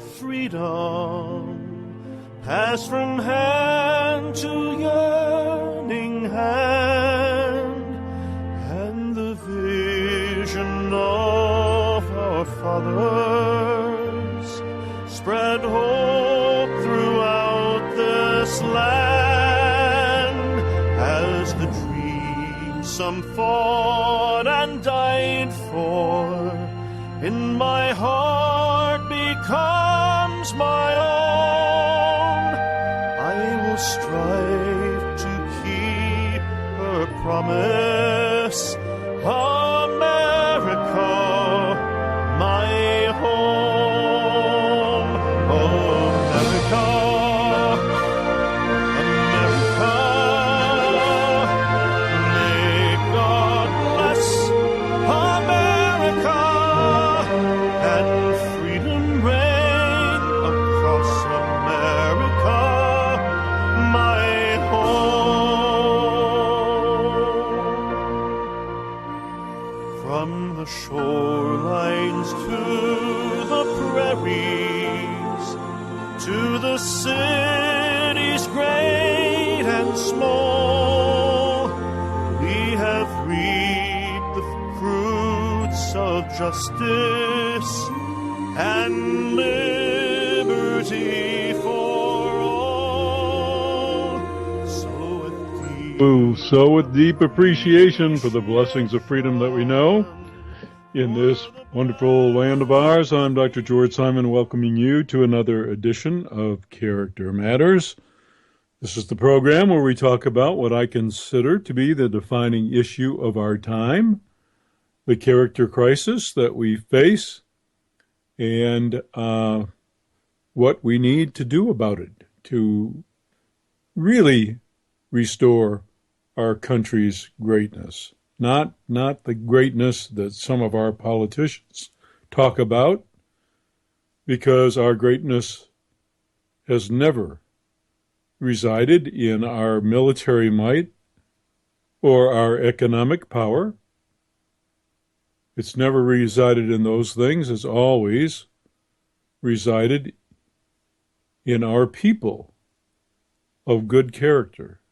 freedom pass from hand to yearning hand, and the vision of our fathers spread hope throughout this land, as the dreams some fought and died for in my heart becomes my own. I will strive to keep her promise, America, my home. America, America, may God bless America, and freedom reign across America, my home. From the shorelines to the prairies, to the cities great and small, we have reaped the fruits of justice and liberty for all. So with deep appreciation for the blessings of freedom that we know in this wonderful land of ours, I'm Dr. George Simon, welcoming you to another edition of Character Matters. This is the program where we talk about what I consider to be the defining issue of our time, the character crisis that we face, and what we need to do about it to really restore our country's greatness. Not the greatness that some of our politicians talk about, because our greatness has never resided in our military might or our economic power. It's never resided in those things. It's always resided in our people of good character,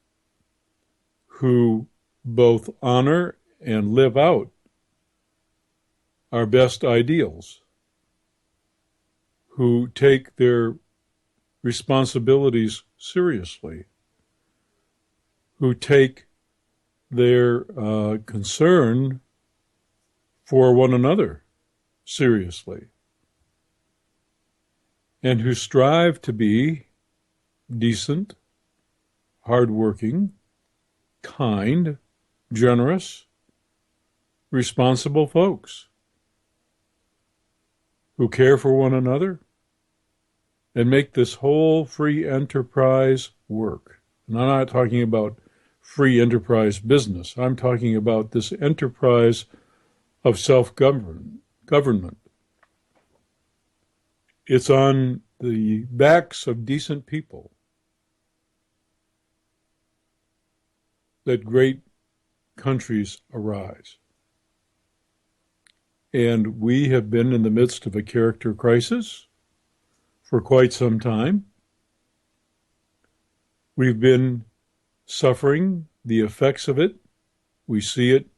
who both honor and live out our best ideals, who take their responsibilities seriously, who take their concern for one another seriously, and who strive to be decent, hardworking, kind, generous, responsible folks who care for one another and make this whole free enterprise work. And I'm not talking about free enterprise business. I'm talking about this enterprise of self-government. It's on the backs of decent people that great countries arise. And we have been in the midst of a character crisis for quite some time. We've been suffering the effects of it. We see it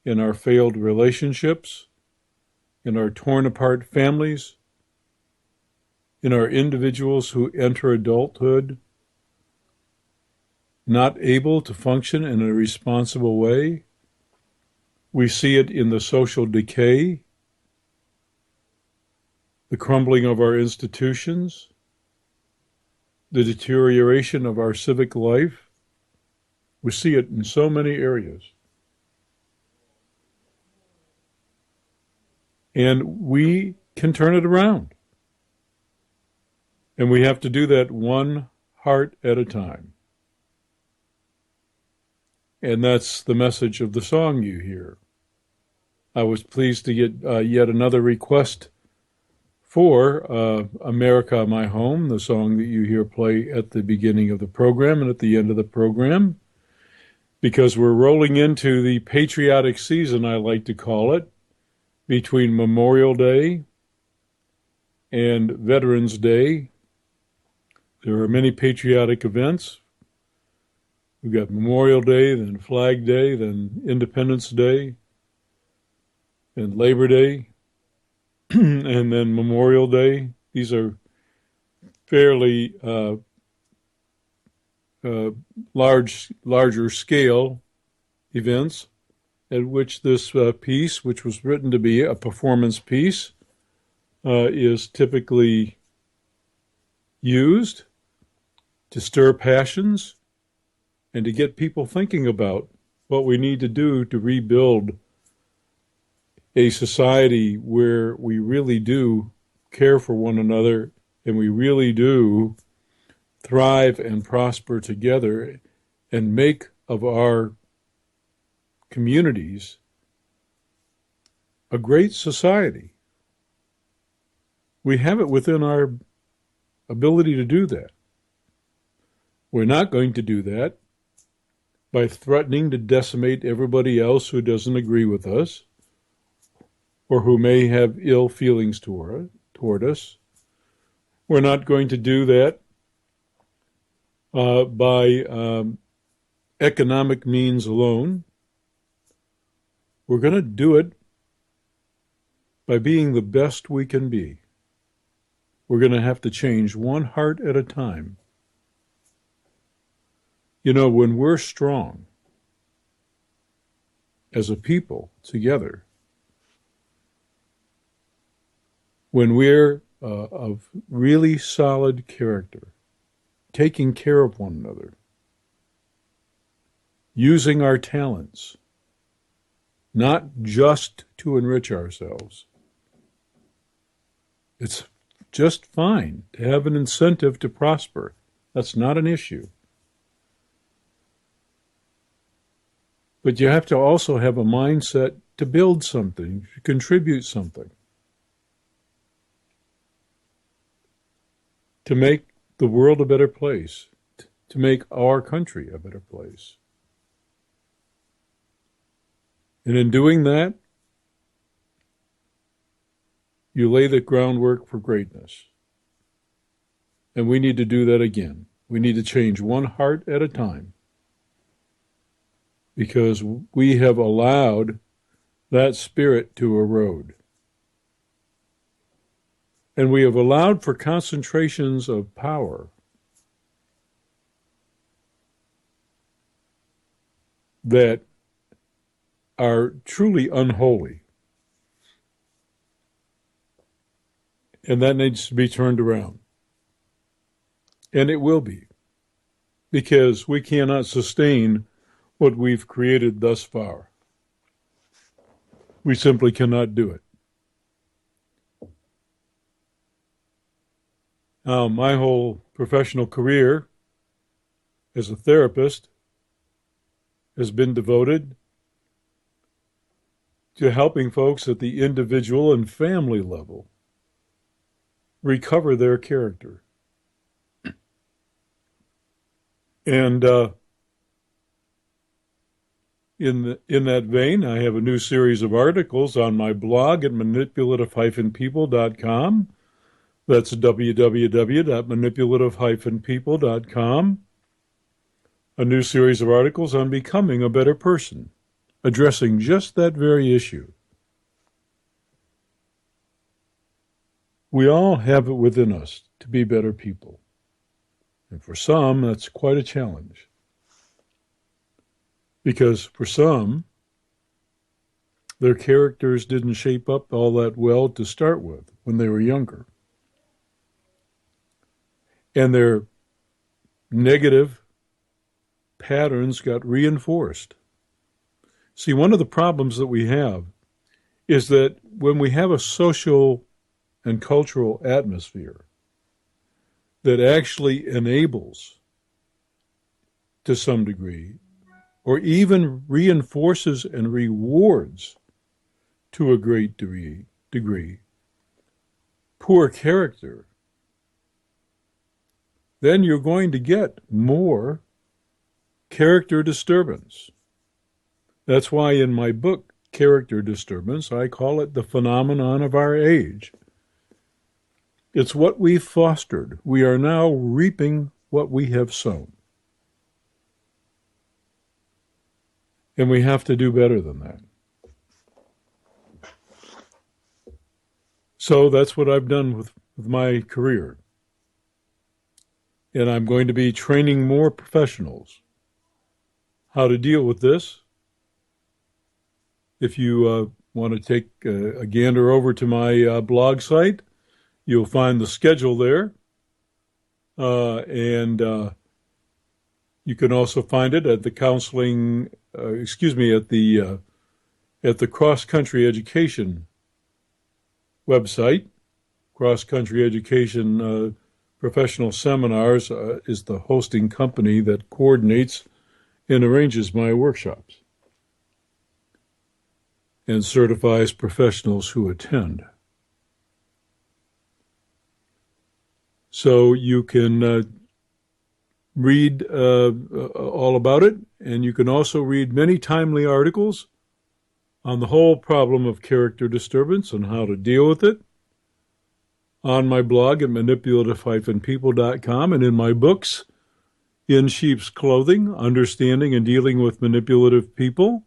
in our failed relationships, in our torn apart families, in our individuals who enter adulthood not able to function in a responsible way. We see it in the social decay, the crumbling of our institutions, the deterioration of our civic life. We see it in so many areas. And we can turn it around. And we have to do that one heart at a time. And that's the message of the song you hear. I was pleased to get yet another request for America, My Home, the song that you hear play at the beginning of the program and at the end of the program, because we're rolling into the patriotic season, I like to call it, between Memorial Day and Veterans Day. There are many patriotic events. We've got Memorial Day, then Flag Day, then Independence Day, and Labor Day, and then Memorial Day. These are fairly larger scale events at which this piece, which was written to be a performance piece, is typically used to stir passions and to get people thinking about what we need to do to rebuild a society where we really do care for one another and we really do thrive and prosper together and make of our communities a great society. We have it within our ability to do that. We're not going to do that by threatening to decimate everybody else who doesn't agree with us or who may have ill feelings toward us. We're not going to do that by economic means alone. We're going to do it by being the best we can be. We're going to have to change one heart at a time. You know, when we're strong as a people together, when we're of really solid character, taking care of one another, using our talents, not just to enrich ourselves. It's just fine to have an incentive to prosper. That's not an issue. But you have to also have a mindset to build something, to contribute something, to make the world a better place, to make our country a better place. And in doing that, you lay the groundwork for greatness. And we need to do that again. We need to change one heart at a time, because we have allowed that spirit to erode. And we have allowed for concentrations of power that are truly unholy. And that needs to be turned around. And it will be, because we cannot sustain what we've created thus far. We simply cannot do it. Now, my whole professional career as a therapist has been devoted to helping folks at the individual and family level recover their character. And in that vein, I have a new series of articles on my blog at manipulative-people.com. That's www.manipulative-people.com. A new series of articles on becoming a better person, addressing just that very issue. We all have it within us to be better people. And for some, that's quite a challenge. Because for some, their characters didn't shape up all that well to start with when they were younger. And their negative patterns got reinforced. See, one of the problems that we have is that when we have a social and cultural atmosphere that actually enables, to some degree, or even reinforces and rewards to a great degree, poor character, then you're going to get more character disturbance. That's why in my book, Character Disturbance, I call it the phenomenon of our age. It's what we've fostered. We are now reaping what we have sown. And we have to do better than that. So that's what I've done with my career. And I'm going to be training more professionals how to deal with this. If you want to take a gander over to my blog site, you'll find the schedule there. And you can also find it at the counseling, at the Cross Country Education website. Cross Country Education Professional Seminars is the hosting company that coordinates and arranges my workshops and certifies professionals who attend. So you can read all about it, and you can also read many timely articles on the whole problem of character disturbance and how to deal with it on my blog at manipulative-people.com and in my books, In Sheep's Clothing, Understanding and Dealing with Manipulative People,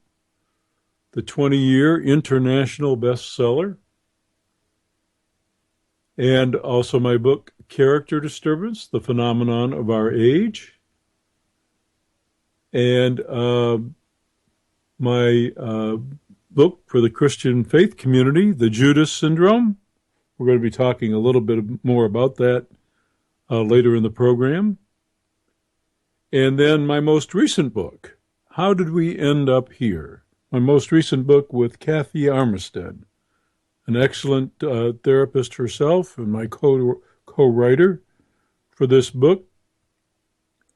the 20-year international bestseller, and also my book, Character Disturbance, The Phenomenon of Our Age, and my book for the Christian faith community, The Judas Syndrome. We're going to be talking a little bit more about that later in the program. And then my most recent book, How Did We End Up Here? My most recent book with Kathy Armistead, an excellent therapist herself and my co-writer for this book.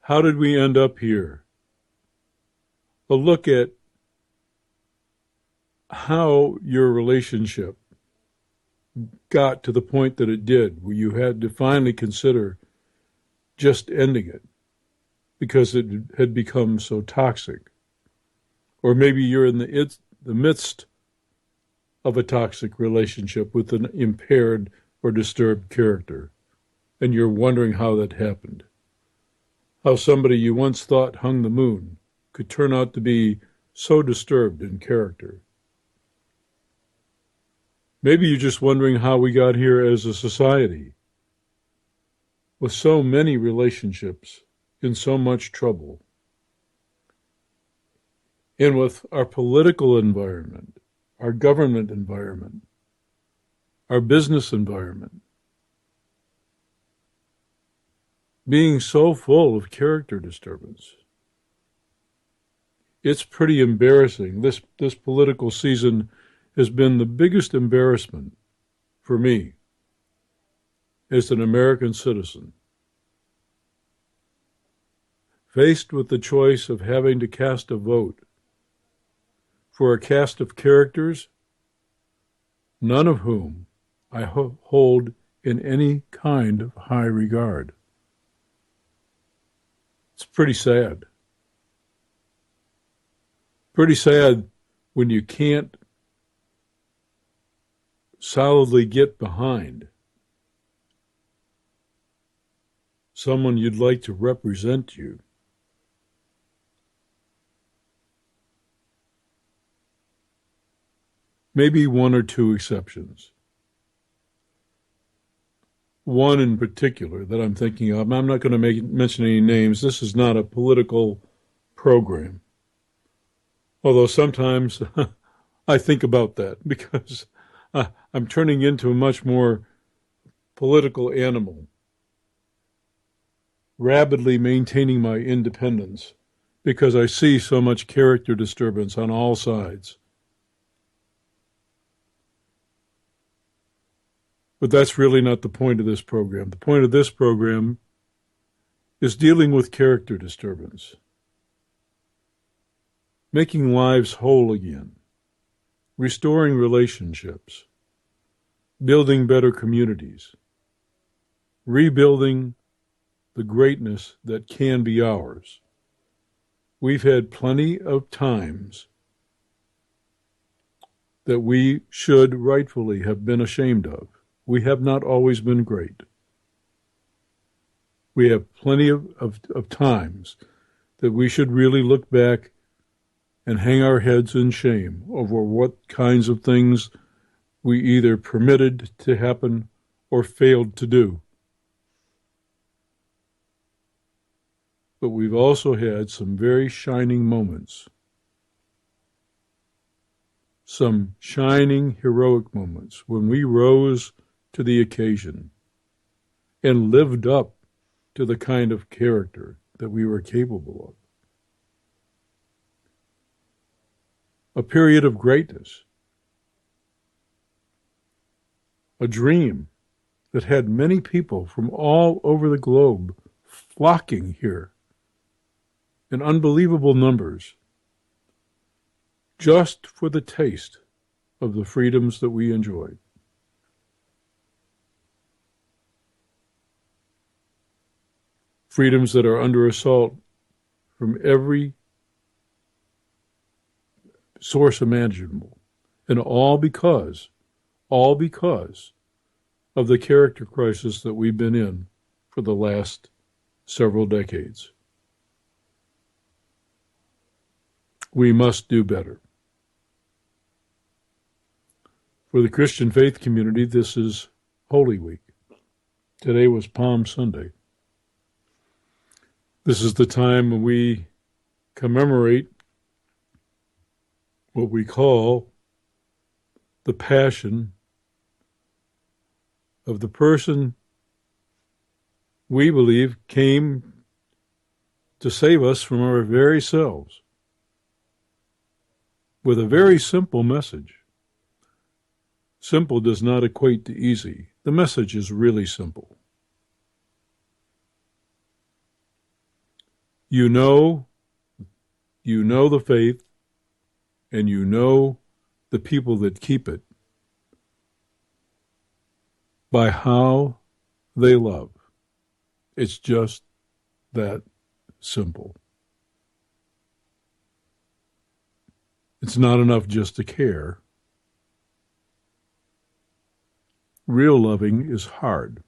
How Did We End Up Here? A look at how your relationship got to the point that it did, where you had to finally consider just ending it because it had become so toxic. Or maybe you're in the midst of a toxic relationship with an impaired or disturbed character, and you're wondering how that happened. How somebody you once thought hung the moon could turn out to be so disturbed in character. Maybe you're just wondering how we got here as a society, with so many relationships in so much trouble, and with our political environment, our government environment, our business environment, being so full of character disturbance. It's pretty embarrassing. This political season has been the biggest embarrassment for me as an American citizen, faced with the choice of having to cast a vote for a cast of characters, none of whom I hold in any kind of high regard. It's pretty sad. Pretty sad when you can't solidly get behind someone you'd like to represent you. Maybe one or two exceptions. One in particular that I'm thinking of, I'm not going to mention any names. This is not a political program. Although sometimes I think about that because I'm turning into a much more political animal, rapidly maintaining my independence because I see so much character disturbance on all sides. But that's really not the point of this program. The point of this program is dealing with character disturbance, making lives whole again, restoring relationships, building better communities, rebuilding the greatness that can be ours. We've had plenty of times that we should rightfully have been ashamed of. we have not always been great. We have plenty of times that we should really look back and hang our heads in shame over what kinds of things we either permitted to happen or failed to do. But we've also had some very shining moments, some shining heroic moments when we rose to the occasion and lived up to the kind of character that we were capable of. A period of greatness, a dream that had many people from all over the globe flocking here in unbelievable numbers just for the taste of the freedoms that we enjoyed. Freedoms that are under assault from every source imaginable, and all because of the character crisis that we've been in for the last several decades. We must do better. For the Christian faith community, this is Holy Week. Today was Palm Sunday. This is the time when we commemorate what we call the passion of the person we believe came to save us from our very selves with a very simple message. Simple does not equate to easy. The message is really simple. You know the faith, and you know the people that keep it by how they love. It's just that simple. It's not enough just to care. Real loving is hard.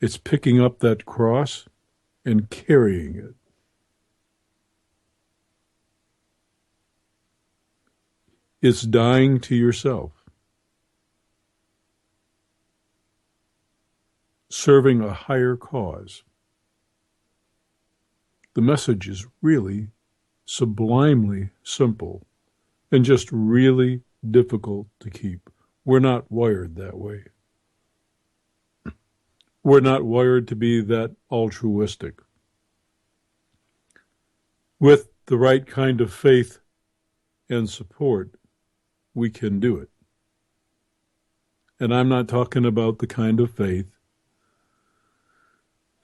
It's picking up that cross and carrying it. It's dying to yourself. Serving a higher cause. The message is really sublimely simple and just really difficult to keep. We're not wired that way. We're not wired to be that altruistic. With the right kind of faith and support, we can do it. And I'm not talking about the kind of faith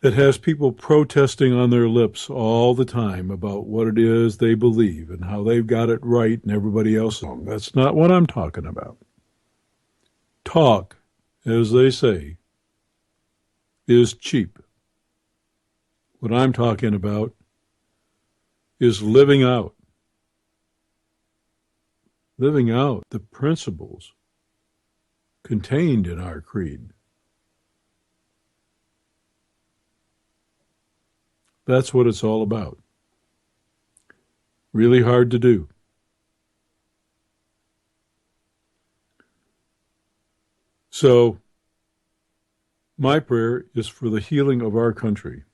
that has people protesting on their lips all the time about what it is they believe and how they've got it right and everybody else wrong. That's not what I'm talking about. Talk, as they say, is cheap. What I'm talking about is living out the principles contained in our creed. That's what it's all about. Really hard to do. So, my prayer is for the healing of our country.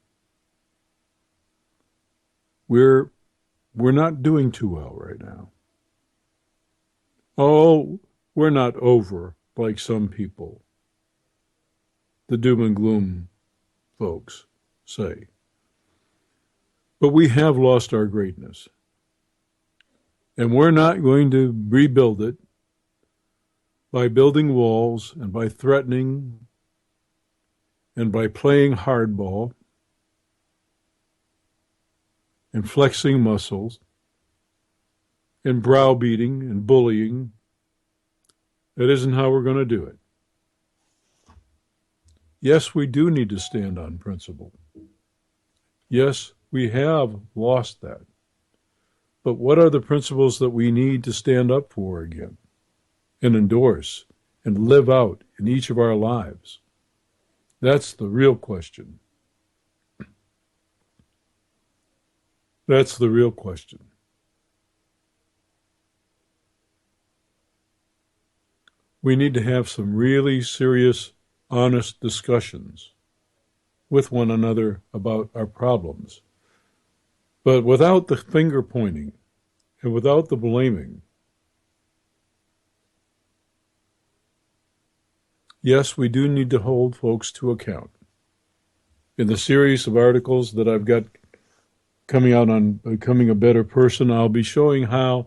We're not doing too well right now. Oh, we're not over like some people, the doom and gloom folks say. But we have lost our greatness. And we're not going to rebuild it by building walls and by threatening and by playing hardball and flexing muscles and browbeating and bullying. That isn't how we're going to do it. Yes, we do need to stand on principle. Yes, we have lost that. But what are the principles that we need to stand up for again and endorse and live out in each of our lives? That's the real question. That's the real question. We need to have some really serious, honest discussions with one another about our problems. But without the finger pointing and without the blaming. Yes, we do need to hold folks to account. In the series of articles that I've got coming out on becoming a better person, I'll be showing how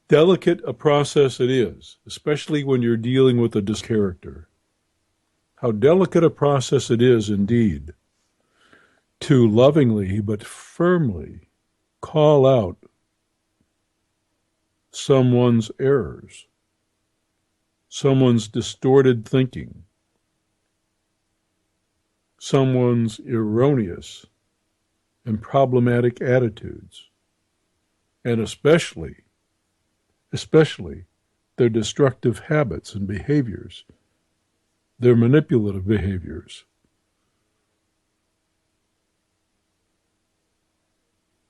delicate a process it is, especially when you're dealing with a character. How delicate a process it is indeed to lovingly but firmly call out someone's errors, someone's distorted thinking, someone's erroneous and problematic attitudes, and especially their destructive habits and behaviors, their manipulative behaviors.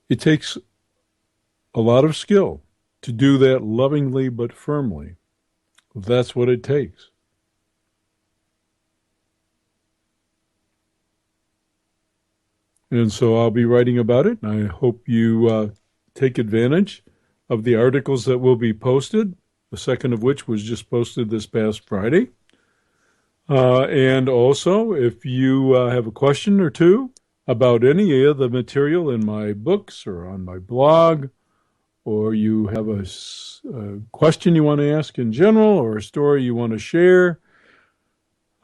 It takes a lot of skill to do that lovingly but firmly. That's what it takes. And so I'll be writing about it, and I hope you take advantage of the articles that will be posted, the second of which was just posted this past Friday. And also, if you have a question or two about any of the material in my books or on my blog, or you have a question you want to ask in general or a story you want to share,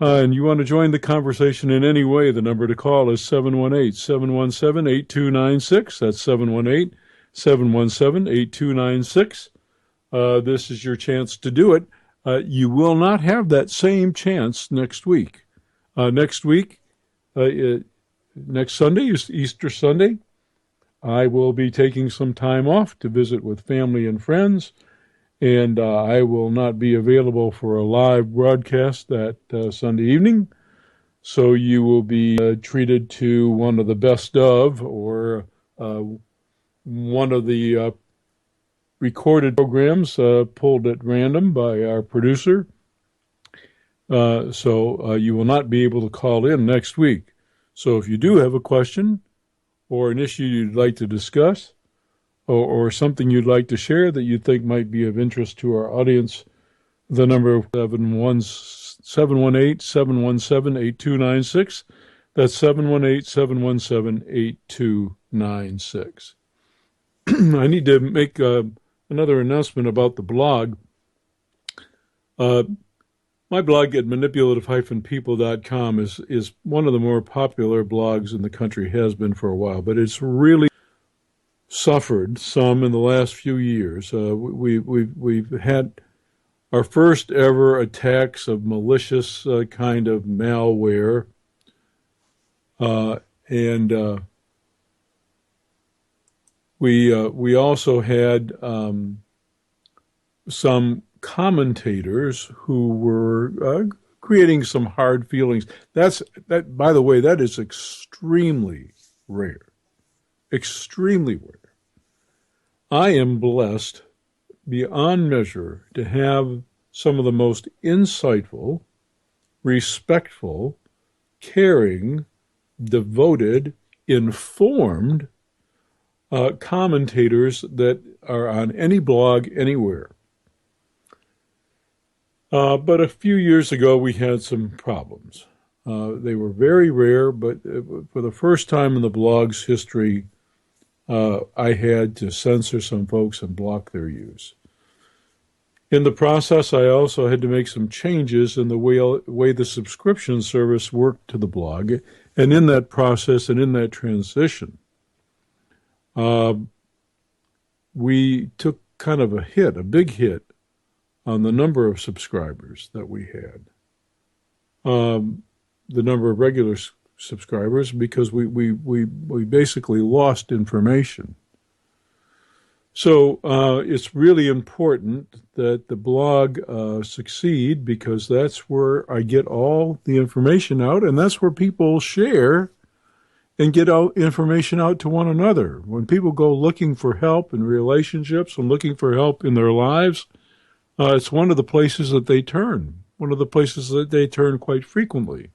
and you want to join the conversation in any way, the number to call is 718-717-8296. That's 718-717-8296. This is your chance to do it. You will not have that same chance next week. Next Sunday is Easter Sunday. I will be taking some time off to visit with family and friends, and I will not be available for a live broadcast that Sunday evening. So you will be treated to one of the best of, or one of the recorded programs pulled at random by our producer. So you will not be able to call in next week. So if you do have a question or an issue you'd like to discuss, or something you'd like to share that you think might be of interest to our audience, the number 718-717-8296. That's 718-717-8296. I need to make another announcement about the blog. My blog at manipulative-people.com is one of the more popular blogs in the country, has been for a while, but it's really suffered some in the last few years. We've had our first ever attacks of malicious kind of malware, and we also had some commentators who were creating some hard feelings. That, by the way, that is extremely rare. Extremely rare. I am blessed beyond measure to have some of the most insightful, respectful, caring, devoted, informed commentators that are on any blog anywhere. But a few years ago, we had some problems. They were very rare, but for the first time in the blog's history, I had to censor some folks and block their use. In the process, I also had to make some changes in the way the subscription service worked to the blog. And in that process and in that transition, we took kind of a big hit on the number of subscribers that we had, the number of regular subscribers, because we basically lost information. So it's really important that the blog succeed because that's where I get all the information out, and that's where people share and get out information out to one another. When people go looking for help in relationships and looking for help in their lives, it's one of the places that they turn, one of the places that they turn quite frequently.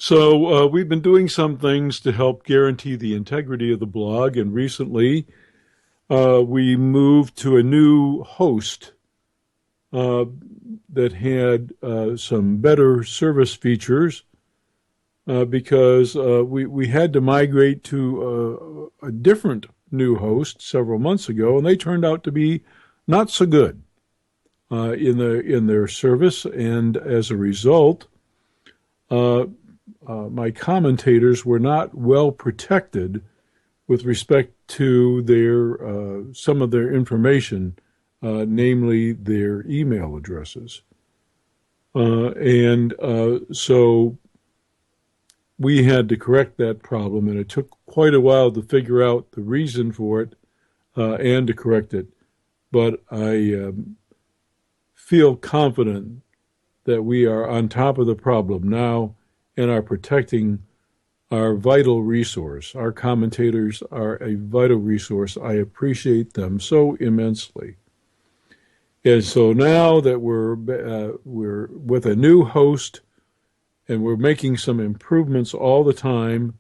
So we've been doing some things to help guarantee the integrity of the blog, and recently we moved to a new host that had some better service features because we had to migrate to a different new host several months ago, and they turned out to be not so good in their service, and as a result, my commentators were not well protected with respect to their some of their information, namely their email addresses, and so we had to correct that problem, and it took quite a while to figure out the reason for it and to correct it. But I feel confident that we are on top of the problem now and are protecting our vital resource. Our commentators are a vital resource. I appreciate them so immensely. And so now that we're with a new host and we're making some improvements all the time,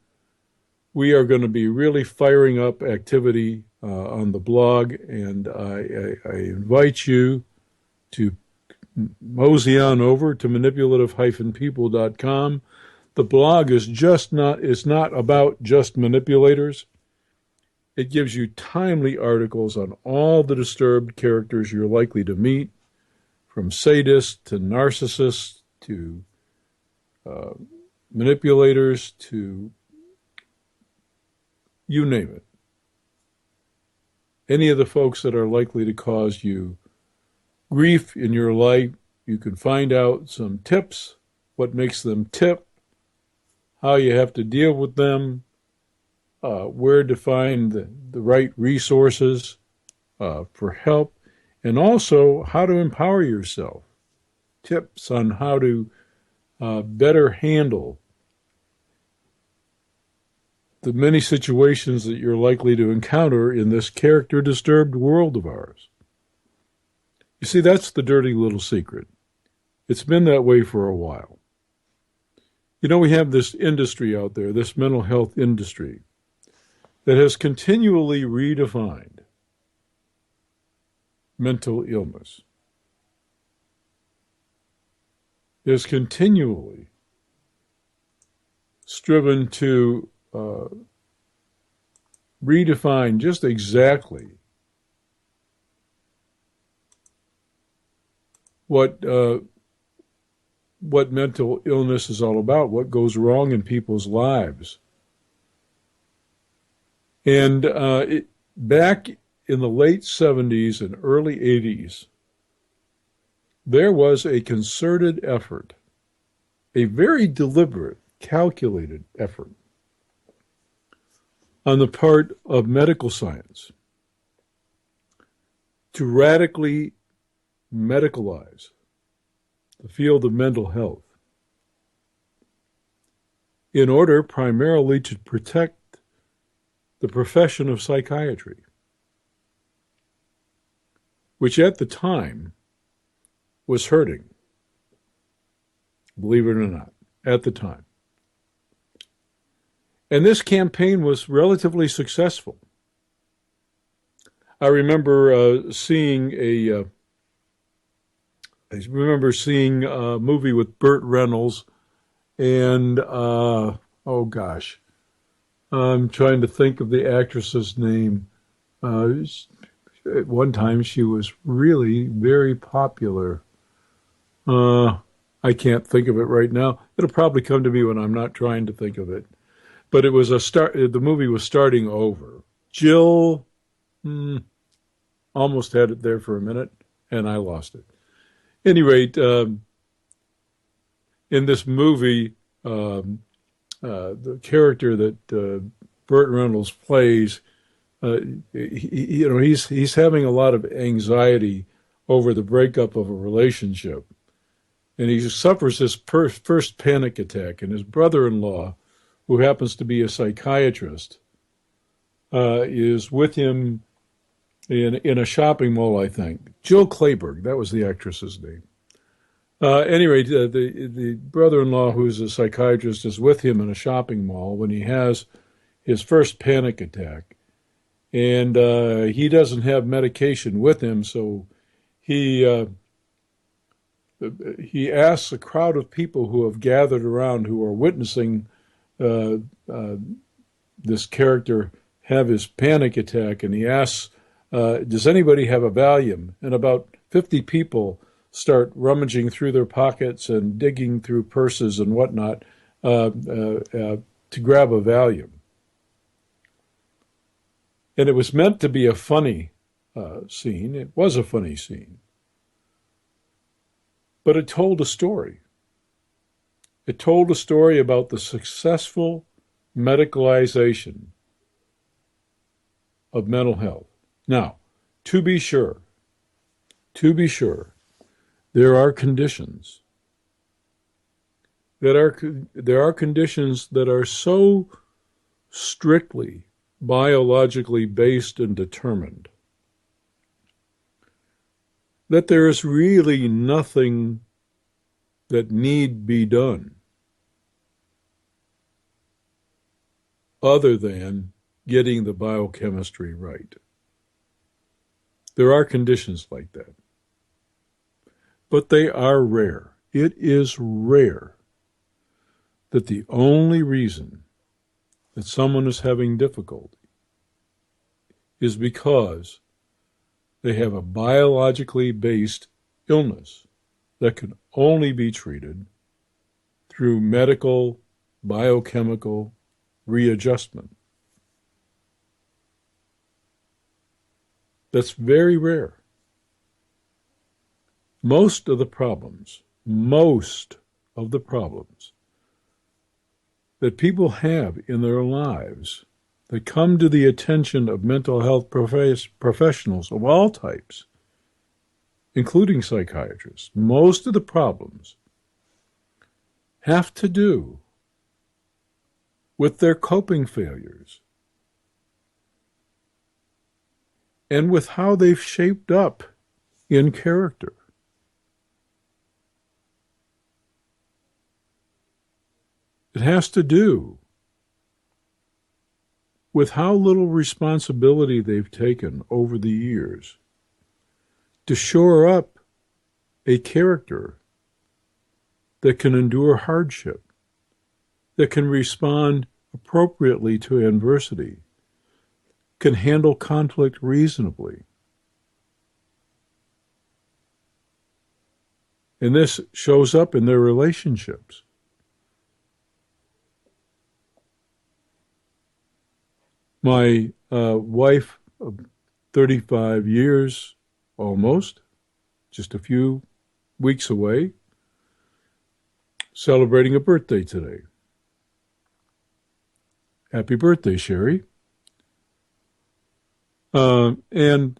we are going to be really firing up activity on the blog, and I invite you to mosey on over to manipulative-people.com. The blog is not about just manipulators. It gives you timely articles on all the disturbed characters you're likely to meet, from sadists to narcissists to manipulators to you name it. Any of the folks that are likely to cause you grief in your life, you can find out some tips, what makes them tip, how you have to deal with them, where to find the right resources for help, and also how to empower yourself. Tips on how to better handle the many situations that you're likely to encounter in this character-disturbed world of ours. You see, that's the dirty little secret. It's been that way for a while. You know, we have this industry out there, this mental health industry, that has continually redefined mental illness. It has continually striven to redefine just exactly what mental illness is all about, what goes wrong in people's lives. And back in the late 70s and early 80s, there was a concerted effort, a very deliberate, calculated effort on the part of medical science to radically medicalize the field of mental health in order primarily to protect the profession of psychiatry, which at the time was hurting, believe it or not, at the time. And this campaign was relatively successful. I remember seeing a movie with Burt Reynolds, and I'm trying to think of the actress's name. At one time, she was really very popular. I can't think of it right now. It'll probably come to me when I'm not trying to think of it. But it was the movie was starting over. Jill, almost had it there for a minute, and I lost it. At any rate, in this movie, the character that Burt Reynolds plays he's having a lot of anxiety over the breakup of a relationship, and he suffers his first panic attack. And his brother-in-law, who happens to be a psychiatrist, is with him in a shopping mall, I think. Jill Clayburgh, that was the actress's name. Anyway, the brother-in-law, who's a psychiatrist, is with him in a shopping mall when he has his first panic attack. And he doesn't have medication with him, so he asks a crowd of people who have gathered around, who are witnessing this character have his panic attack, and he asks, does anybody have a Valium? And about 50 people start rummaging through their pockets and digging through purses and whatnot to grab a Valium. And it was meant to be a funny scene. It was a funny scene. But it told a story. It told a story about the successful medicalization of mental health. Now, to be sure, there are conditions that are so strictly biologically based and determined that there is really nothing that need be done other than getting the biochemistry right. There are conditions like that. But they are rare. It is rare that the only reason that someone is having difficulty is because they have a biologically based illness that can only be treated through medical, biochemical readjustment. That's very rare. Most of the problems that people have in their lives that come to the attention of mental health professionals of all types, including psychiatrists, most of the problems have to do with their coping failures and with how they've shaped up in character. It has to do with how little responsibility they've taken over the years to shore up a character that can endure hardship, that can respond appropriately to adversity, can handle conflict reasonably. And this shows up in their relationships. My wife of 35 years, almost, just a few weeks away, celebrating a birthday today. Happy birthday, Sherry. And,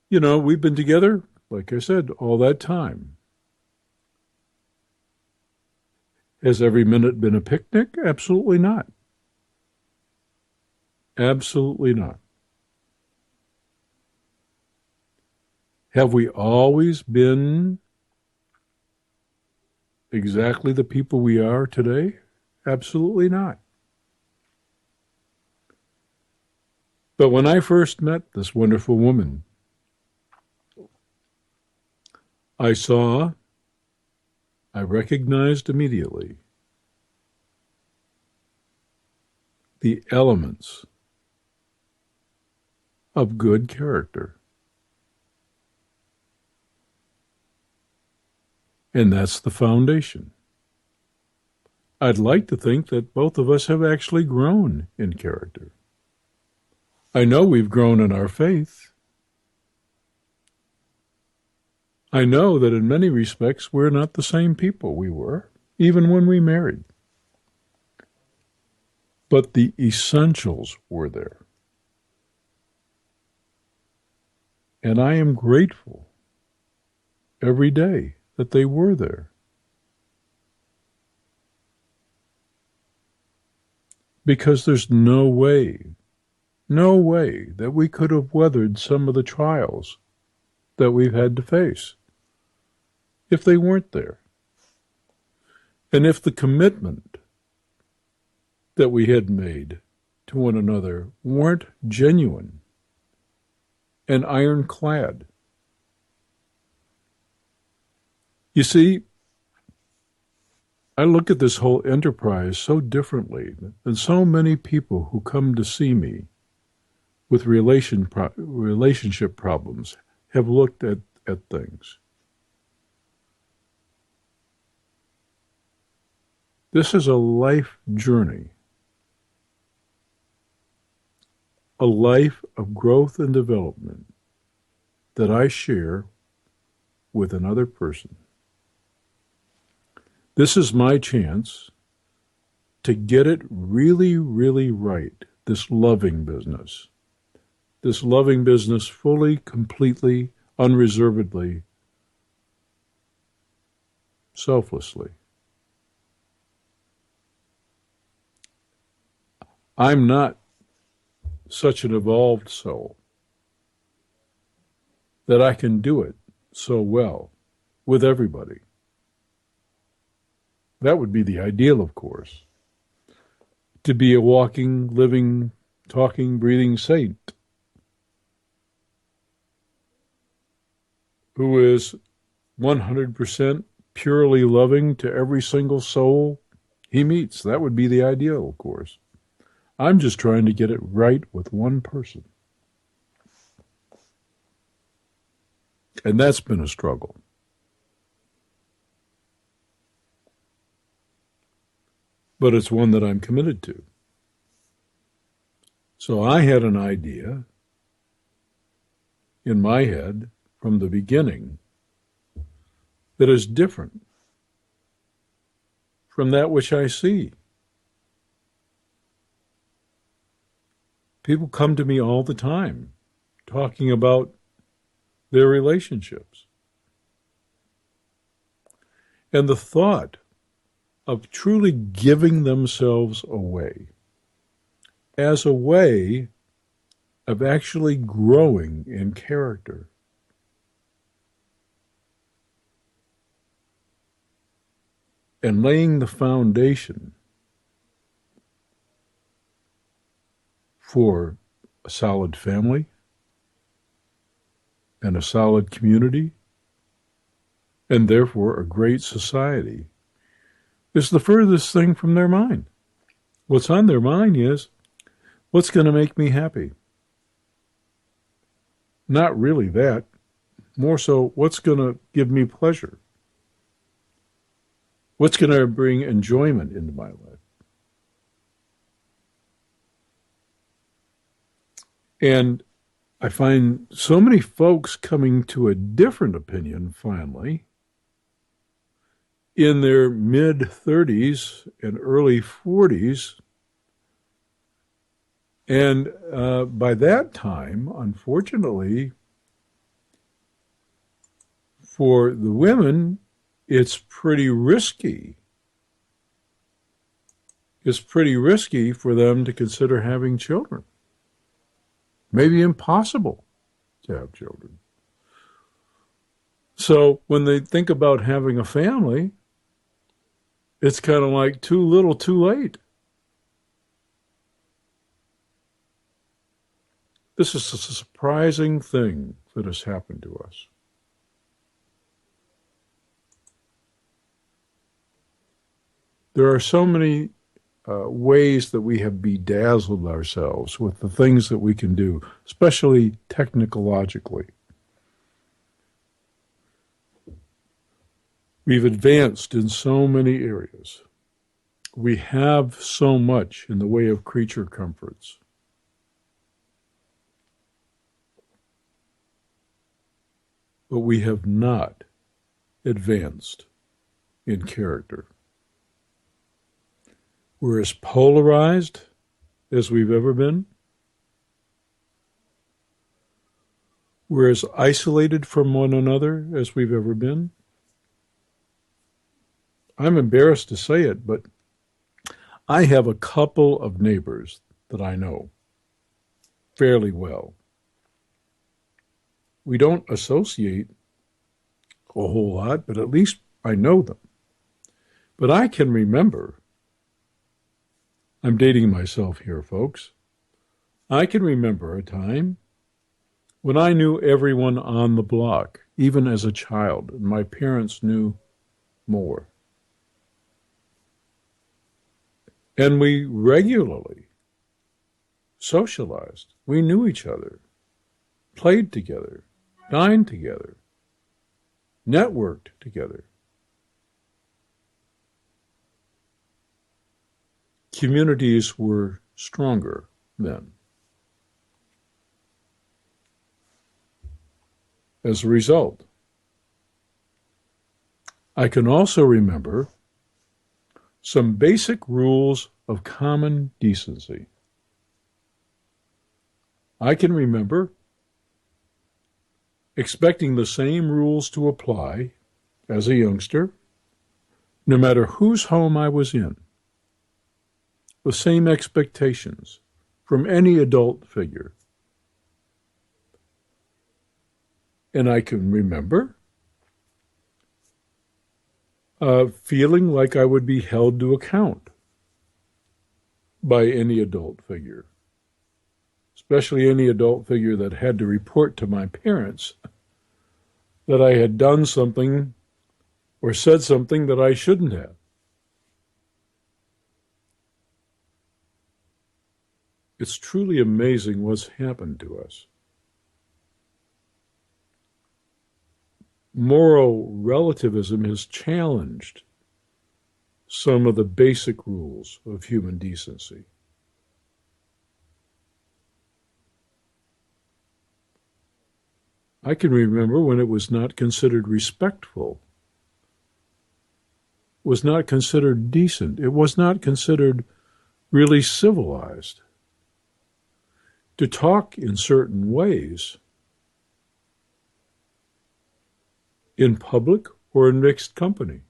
you know, we've been together, like I said, all that time. Has every minute been a picnic? Absolutely not. Absolutely not. Have we always been exactly the people we are today? Absolutely not. But when I first met this wonderful woman, I recognized immediately the elements of good character. And that's the foundation. I'd like to think that both of us have actually grown in character. I know we've grown in our faith. I know that in many respects we're not the same people we were, even when we married. but the essentials were there. And I am grateful every day that they were there. Because there's no way that we could have weathered some of the trials that we've had to face if they weren't there. And if the commitment that we had made to one another weren't genuine and ironclad. You see, I look at this whole enterprise so differently than so many people who come to see me with relationship problems have looked at things. This is a life journey, a life of growth and development that I share with another person. This is my chance to get it really, really right, this loving business. This loving business fully, completely, unreservedly, selflessly. I'm not such an evolved soul that I can do it so well with everybody. That would be the ideal, of course. To be a walking, living, talking, breathing saint who is 100% purely loving to every single soul he meets. That would be the ideal, of course. I'm just trying to get it right with one person. And that's been a struggle. But it's one that I'm committed to. So I had an idea in my head from the beginning that is different from that which I see. People come to me all the time talking about their relationships. And the thought of truly giving themselves away as a way of actually growing in character and laying the foundation for a solid family and a solid community and therefore a great society is the furthest thing from their mind. What's on their mind is, what's going to make me happy? Not really that. More so, what's going to give me pleasure? What's going to bring enjoyment into my life? And I find so many folks coming to a different opinion finally in their mid-30s and early 40s. And by that time, unfortunately, for the women, it's pretty risky. It's pretty risky for them to consider having children. Maybe impossible to have children. So when they think about having a family, it's kind of like too little, too late. This is a surprising thing that has happened to us. There are so many ways that we have bedazzled ourselves with the things that we can do, especially technologically. We've advanced in so many areas. We have so much in the way of creature comforts. But we have not advanced in character. We're as polarized as we've ever been? We're as isolated from one another as we've ever been? I'm embarrassed to say it, but I have a couple of neighbors that I know fairly well. We don't associate a whole lot, but at least I know them. But I can remember, I'm dating myself here, folks. I can remember a time when I knew everyone on the block, even as a child, and my parents knew more. And we regularly socialized. We knew each other, played together, dined together, networked together. Communities were stronger then. As a result, I can also remember some basic rules of common decency. I can remember expecting the same rules to apply as a youngster, no matter whose home I was in. The same expectations from any adult figure. And I can remember feeling like I would be held to account by any adult figure, especially any adult figure that had to report to my parents that I had done something or said something that I shouldn't have. It's truly amazing what's happened to us. Moral relativism has challenged some of the basic rules of human decency. I can remember when it was not considered respectful, was not considered decent, it was not considered really civilized to talk in certain ways in public or in mixed company.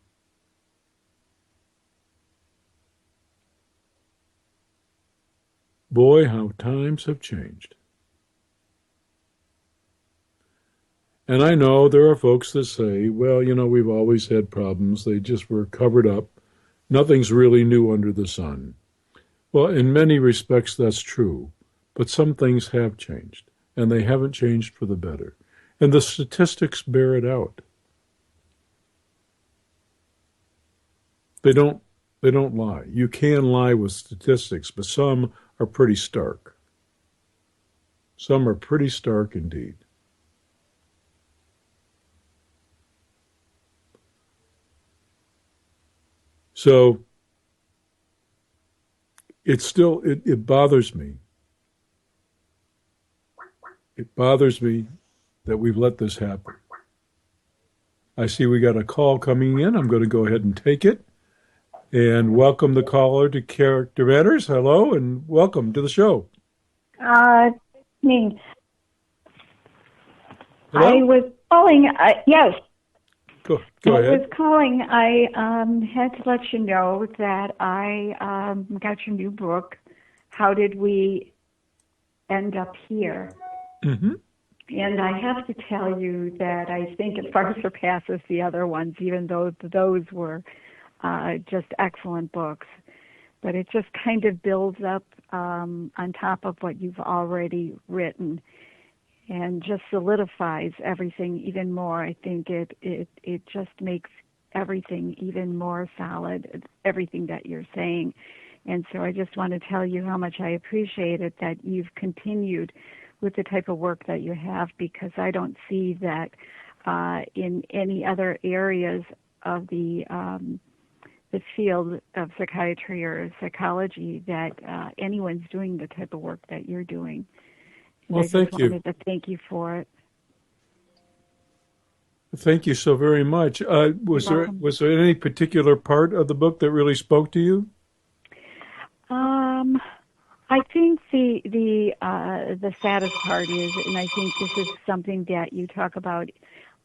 Boy, how times have changed. And I know there are folks that say, well, we've always had problems. They just were covered up. Nothing's really new under the sun. Well, in many respects, that's true. But some things have changed, and they haven't changed for the better. And the statistics bear it out. They don't lie. You can lie with statistics, but some are pretty stark. Some are pretty stark indeed. So it bothers me. It bothers me that we've let this happen. I see we got a call coming in. I'm going to go ahead and take it. And welcome the caller to Character Matters. Hello, and welcome to the show. Me. Hello? I was calling. Yes. Go I ahead. was calling. I had to let you know that I got your new book, How Did We End Up Here? Mm-hmm. And I have to tell you that I think it far surpasses the other ones, even though those were just excellent books. But it just kind of builds up on top of what you've already written and just solidifies everything even more. I think it just makes everything even more solid, everything that you're saying. And so I just want to tell you how much I appreciate it that you've continued with the type of work that you have, because I don't see that in any other areas of the field of psychiatry or psychology that anyone's doing the type of work that you're doing. Well, thank you. I just wanted to thank you for it. Thank you so very much. Was there any particular part of the book that really spoke to you? I think the saddest part is, and I think this is something that you talk about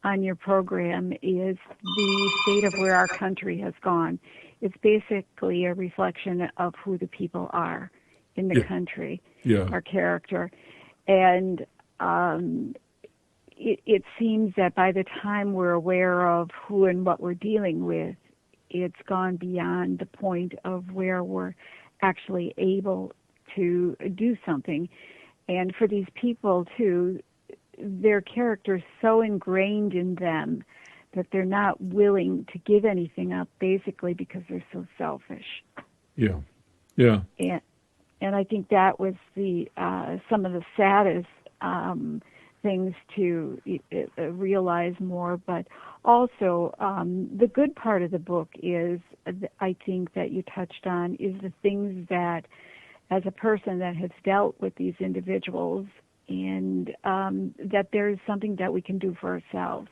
on your program, is the state of where our country has gone. It's basically a reflection of who the people are in the Yeah. country, Yeah. our character, and it seems that by the time we're aware of who and what we're dealing with, it's gone beyond the point of where we're actually able to do something. And for these people, too, their character's so ingrained in them that they're not willing to give anything up, basically because they're so selfish. Yeah. Yeah. And I think that was the some of the saddest things to realize more. But also, the good part of the book is, I think that you touched on, is the things that, as a person that has dealt with these individuals, and that there's something that we can do for ourselves,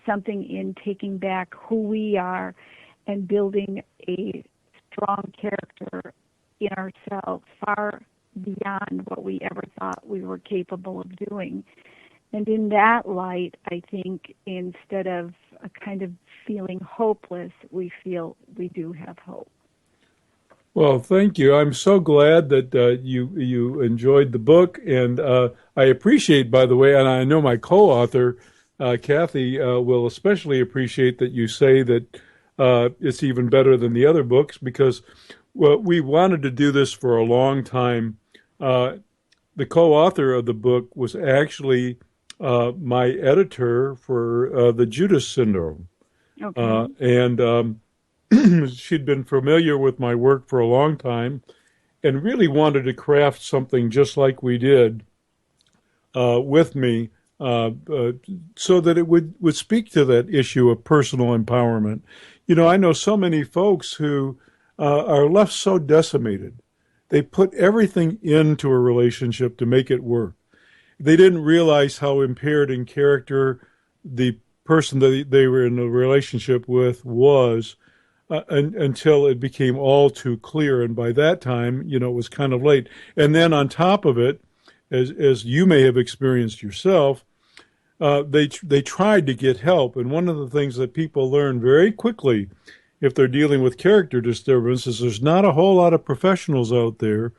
something in taking back who we are and building a strong character in ourselves far beyond what we ever thought we were capable of doing. And in that light, I think instead of a kind of feeling hopeless, we feel we do have hope. Well, thank you. I'm so glad that you enjoyed the book, and I appreciate, by the way, and I know my co-author, Kathy, will especially appreciate that you say that it's even better than the other books, because we wanted to do this for a long time. The co-author of the book was actually my editor for the Judas Syndrome. Okay. And she'd been familiar with my work for a long time and really wanted to craft something just like we did with me, so that it would speak to that issue of personal empowerment. You know, I know so many folks who are left so decimated. They put everything into a relationship to make it work. They didn't realize how impaired in character the person that they were in a relationship with was, until it became all too clear. And by that time, you know, it was kind of late. And then on top of it, as you may have experienced yourself, they tried to get help. And one of the things that people learn very quickly if they're dealing with character disturbance is there's not a whole lot of professionals out there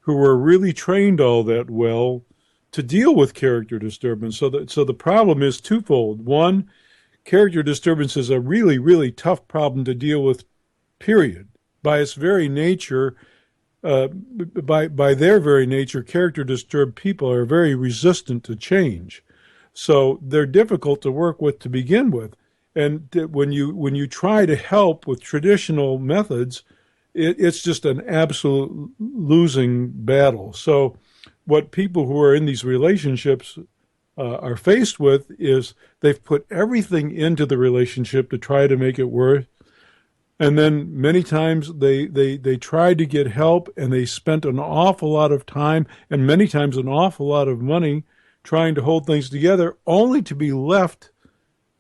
who are really trained all that well to deal with character disturbance. So the problem is twofold. One, character disturbance is a really, really tough problem to deal with, period. By its very nature, by their very nature, character disturbed people are very resistant to change. So they're difficult to work with to begin with. And when you try to help with traditional methods, it's just an absolute losing battle. So what people who are in these relationships are faced with is they've put everything into the relationship to try to make it work. And then many times they tried to get help, and they spent an awful lot of time and many times an awful lot of money trying to hold things together, only to be left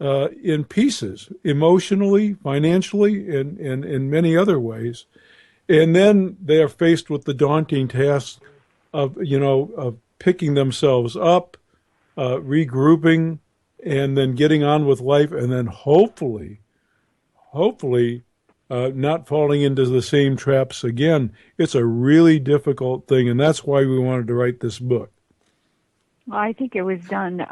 in pieces, emotionally, financially, and in many other ways. And then they are faced with the daunting task of picking themselves up, regrouping, and then getting on with life, and then hopefully not falling into the same traps again. It's a really difficult thing, and that's why we wanted to write this book. Well, I think it was done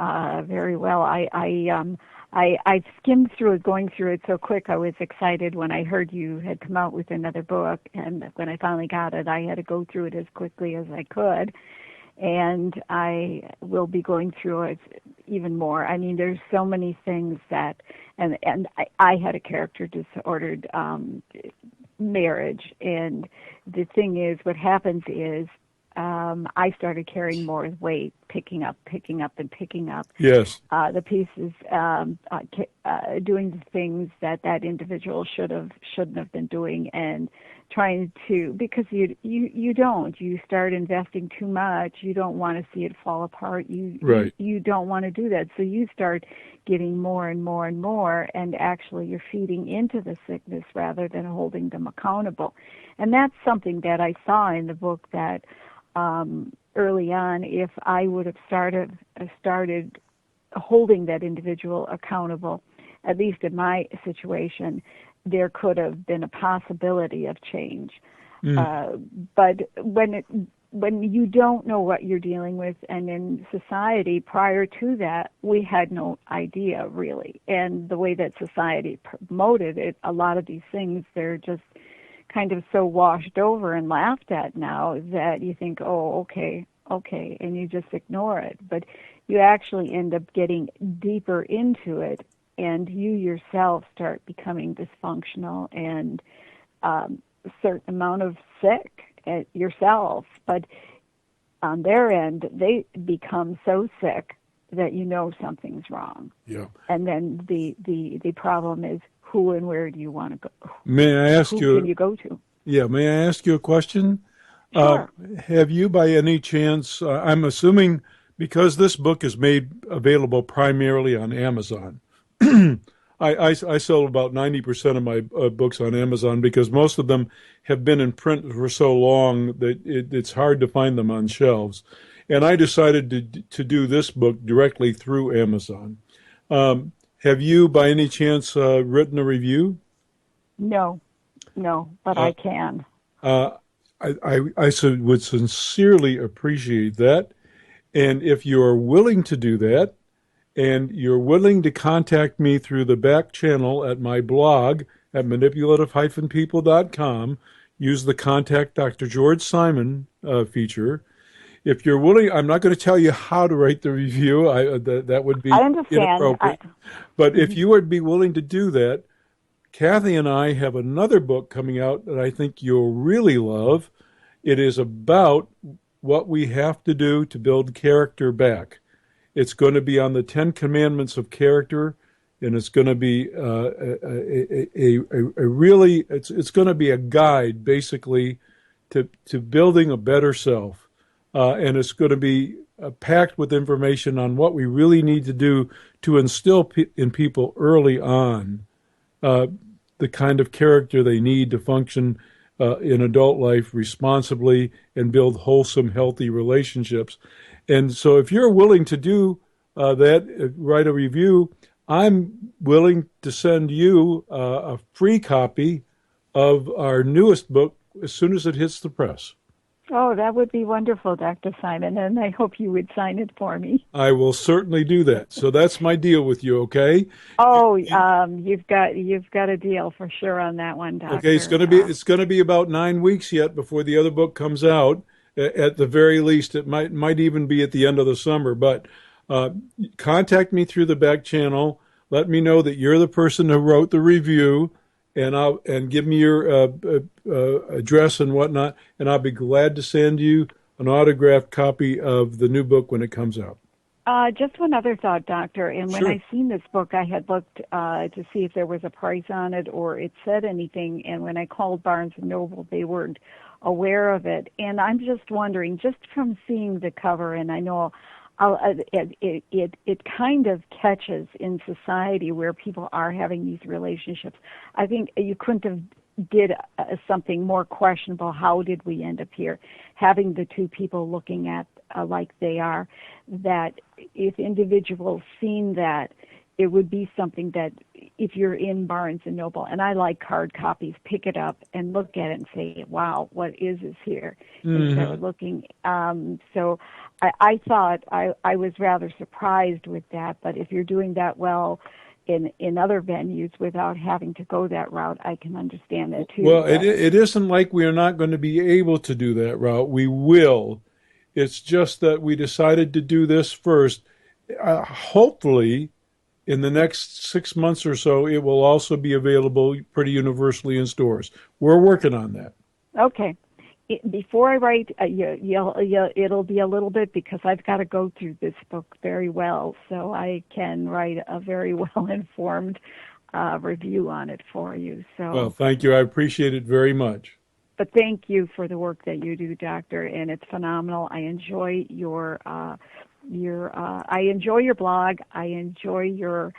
very well. I skimmed through it, going through it so quick. I was excited when I heard you had come out with another book, and when I finally got it, I had to go through it as quickly as I could. And I will be going through it even more. I mean, there's so many things that, and I had a character disordered marriage, and the thing is, what happens is, I started carrying more weight, picking up. Yes. The pieces, doing the things that individual shouldn't have been doing, and trying to, because you start investing too much. You don't want to see it fall apart. You don't want to do that. So you start getting more and more and more, and actually you're feeding into the sickness rather than holding them accountable. And that's something that I saw in the book that early on, if I would have started holding that individual accountable, at least in my situation, there could have been a possibility of change. But when you don't know what you're dealing with, and in society prior to that, we had no idea really. And the way that society promoted it, a lot of these things, they're just kind of so washed over and laughed at now that you think, oh, okay, and you just ignore it. But you actually end up getting deeper into it, and you yourself start becoming dysfunctional and a certain amount of sick at yourself. But on their end, they become so sick that you know something's wrong. Yeah. And then the problem is, who and where do you want to go? May I ask Who can you go to? Yeah, may I ask you a question? Sure. Have you, by any chance, I'm assuming because this book is made available primarily on Amazon. I sell about 90% of my books on Amazon because most of them have been in print for so long that it's hard to find them on shelves. And I decided to do this book directly through Amazon. Have you, by any chance, written a review? No, but I can. I would sincerely appreciate that. And if you are willing to do that, and you're willing to contact me through the back channel at my blog at manipulative-people.com, use the Contact Dr. George Simon feature. If you're willing, I'm not going to tell you how to write the review. That would be inappropriate. But if you would be willing to do that, Kathy and I have another book coming out that I think you'll really love. It is about what we have to do to build character back. It's going to be on the 10 Commandments of Character, and it's going to be it's going to be a guide basically to building a better self, and it's going to be packed with information on what we really need to do to instill in people early on the kind of character they need to function in adult life responsibly and build wholesome, healthy relationships. And so if you're willing to do that, write a review, I'm willing to send you a free copy of our newest book as soon as it hits the press. Oh, that would be wonderful, Dr. Simon, and I hope you would sign it for me. I will certainly do that. So that's my deal with you, okay? Oh, you've got a deal for sure on that one, Doctor. Okay, it's going to be about 9 weeks yet before the other book comes out. At the very least, it might even be at the end of the summer. But contact me through the back channel. Let me know that you're the person who wrote the review, and give me your address and whatnot, and I'll be glad to send you an autographed copy of the new book when it comes out. Just one other thought, Doctor. And when Sure. I seen this book, I had looked to see if there was a price on it or it said anything. And when I called Barnes & Noble, they weren't aware of it. And I'm just wondering, just from seeing the cover, and I know it kind of catches in society where people are having these relationships. I think you couldn't have did something more questionable. How did we end up here? Having the two people looking at like they are, that if individuals seen that, it would be something that if you're in Barnes & Noble, and I like hard copies, pick it up and look at it and say, wow, what is this here? Instead of looking. So I thought I was rather surprised with that, but if you're doing that well in other venues without having to go that route, I can understand that too. Well, it isn't like we are not going to be able to do that route. We will. It's just that we decided to do this first. Hopefully, in the next 6 months or so, it will also be available pretty universally in stores. We're working on that. Okay. Before I write, it'll be a little bit because I've got to go through this book very well, so I can write a very well-informed review on it for you. So, well, thank you. I appreciate it very much. But thank you for the work that you do, Doctor, and it's phenomenal. I enjoy your blog. I enjoy your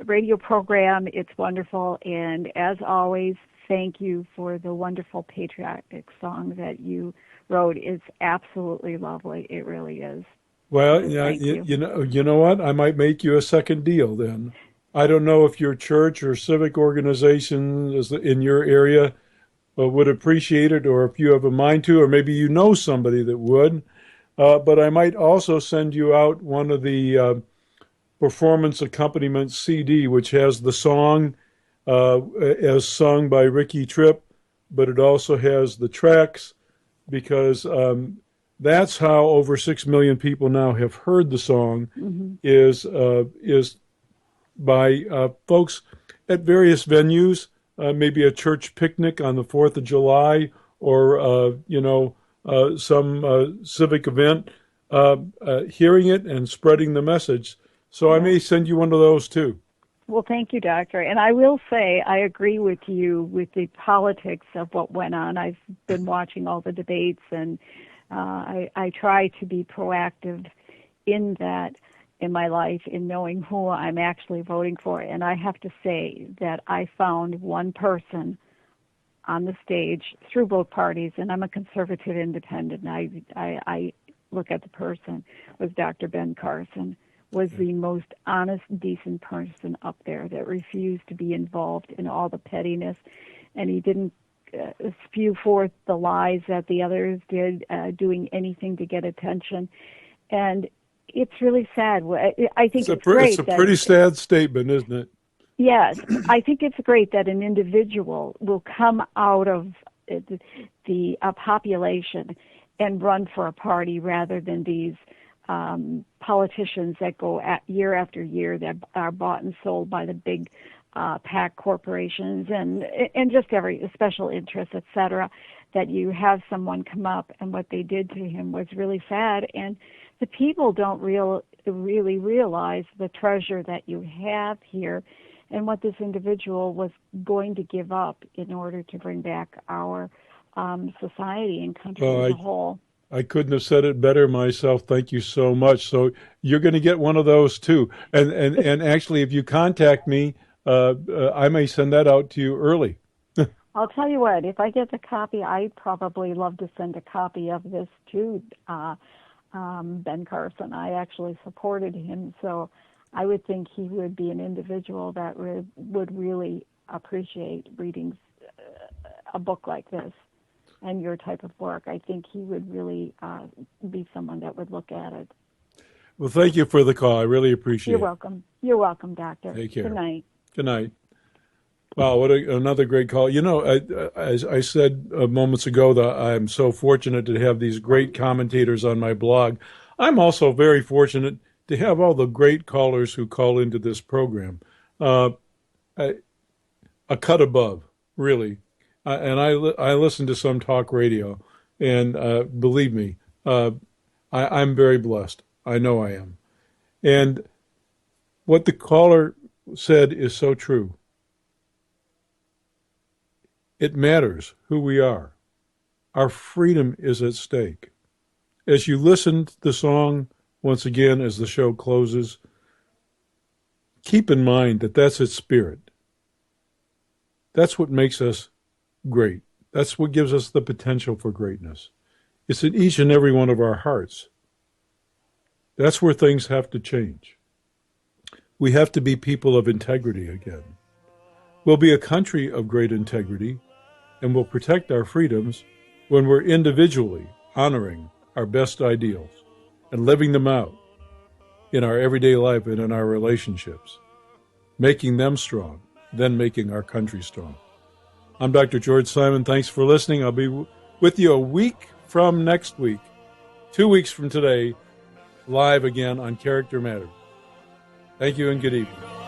radio program. It's wonderful, and as always, thank you for the wonderful patriotic song that you wrote. It's absolutely lovely. It really is. Well, So yeah, thank you. you know what? I might make you a second deal then. I don't know if your church or civic organization is in your area would appreciate it, or if you have a mind to, or maybe you know somebody that would. But I might also send you out one of the performance accompaniment CD, which has the song as sung by Ricky Tripp, but it also has the tracks because that's how over 6 million people now have heard the song. Mm-hmm. Is by folks at various venues, maybe a church picnic on the 4th of July, or some civic event, hearing it and spreading the message. So I may send you one of those too. Well, thank you, Doctor. And I will say I agree with you with the politics of what went on. I've been watching all the debates, and I try to be proactive in that in my life, in knowing who I'm actually voting for. And I have to say that I found one person on the stage through both parties, and I'm a conservative independent, and I look at the person, was Dr. Ben Carson, was the most honest, decent person up there that refused to be involved in all the pettiness, and he didn't spew forth the lies that the others did, doing anything to get attention. And it's really sad. I think it's great. It's a pretty sad statement, isn't it? Yes, I think it's great that an individual will come out of the population and run for a party rather than these politicians that go year after year that are bought and sold by the big PAC corporations and just every special interest, et cetera, that you have someone come up, and what they did to him was really sad. And the people don't really realize the treasure that you have here and what this individual was going to give up in order to bring back our society and country as a whole. I couldn't have said it better myself. Thank you so much. So you're going to get one of those too. And actually, if you contact me, I may send that out to you early. I'll tell you what, if I get the copy, I'd probably love to send a copy of this to Ben Carson. I actually supported him, so I would think he would be an individual that would really appreciate reading a book like this and your type of work. I think he would really be someone that would look at it. Well, thank you for the call. I really appreciate it. You're welcome. You're welcome, Doctor. Take care. Good night. Good night. Wow, what another great call. You know, as I said moments ago, that I'm so fortunate to have these great commentators on my blog. I'm also very fortunate to have all the great callers who call into this program. A cut above, really. And I listen to some talk radio, and believe me, I'm very blessed. I know I am. And what the caller said is so true. It matters who we are. Our freedom is at stake. As you listen to the song, once again, as the show closes, keep in mind that that's its spirit. That's what makes us great. That's what gives us the potential for greatness. It's in each and every one of our hearts. That's where things have to change. We have to be people of integrity again. We'll be a country of great integrity, and we'll protect our freedoms when we're individually honoring our best ideals and living them out in our everyday life and in our relationships, making them strong, then making our country strong. I'm Dr. George Simon. Thanks for listening. I'll be with you a week from next week, 2 weeks from today, live again on Character Matters. Thank you and good evening.